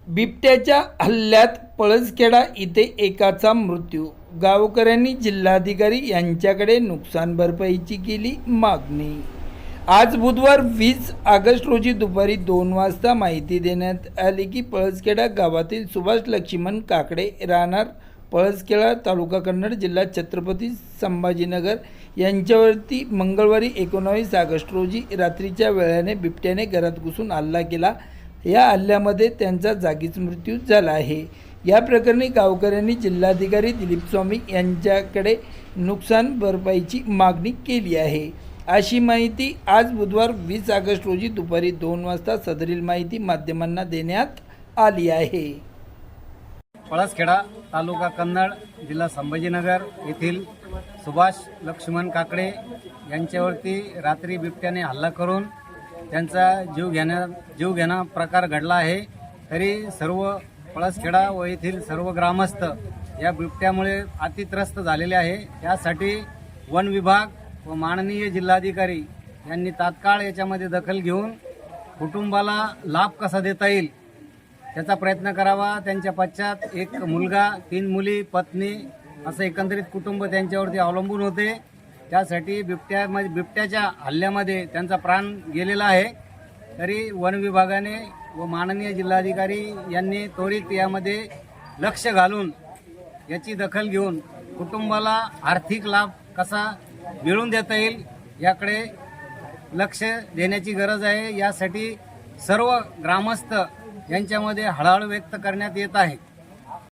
बिबट्याच्या हल्ल्यात पळसखेडा इथे एकाचा मृत्यू. गावकऱ्यांनी जिल्हाधिकारी यांच्याकडे नुकसान भरपाईची केली मागणी. आज बुधवार 20 ऑगस्ट रोजी दुपारी 2 वाजता माहिती देण्यात आली की पळसखेडा गावातील सुभाष लक्ष्मण काकडे राहणार पळसखेडा तालुका कन्नड जिल्हा छत्रपती संभाजीनगर यांच्यावरती मंगळवारी 19 ऑगस्ट रोजी रात्रीच्या वेळाने बिबट्याने घरात घुसून हल्ला केला. या हल्ल्यामध्ये त्यांचा जागीच मृत्यू झाला आहे. या प्रकरणी गावकऱ्यांनी जिल्हाधिकारी दिलीप स्वामी यांच्याकडे नुकसान भरपाईची मागणी केली आहे, अशी माहिती आज बुधवार 20 ऑगस्ट रोजी दुपारी 2 वाजता सदरील माहिती माध्यमांना देण्यात आली आहे. पळसखेडा तालुका कन्नड जिल्हा संभाजीनगर येथील सुभाष लक्ष्मण काकडे यांच्यावरती रात्री बिबट्याने हल्ला करून त्यांचा जीव घेणा प्रकार घडला आहे. तरी सर्व पळसखेडा व येथील सर्व ग्रामस्थ या बिबट्यामुळे अतित्रस्त झालेले आहे. यासाठी वन विभाग व माननीय जिल्हाधिकारी यांनी तात्काळ याच्यामध्ये दखल घेऊन कुटुंबाला लाभ कसा देता येईल त्याचा प्रयत्न करावा. त्यांच्या पश्चात एक मुलगा, 3 मुली, पत्नी असं एकंदरीत कुटुंब त्यांच्यावरती अवलंबून होते. त्यासाठी बिबट्याच्या हल्ल्यामध्ये त्यांचा प्राण गेलेला आहे. तरी वन विभागाने व माननीय जिल्हाधिकारी यांनी त्वरित यामध्ये लक्ष घालून याची दखल घेऊन कुटुंबाला आर्थिक लाभ कसा मिळवून देता येईल याकडे लक्ष देण्याची गरज आहे. यासाठी सर्व ग्रामस्थ यांच्यामध्ये हळहळ व्यक्त करण्यात येत आहे.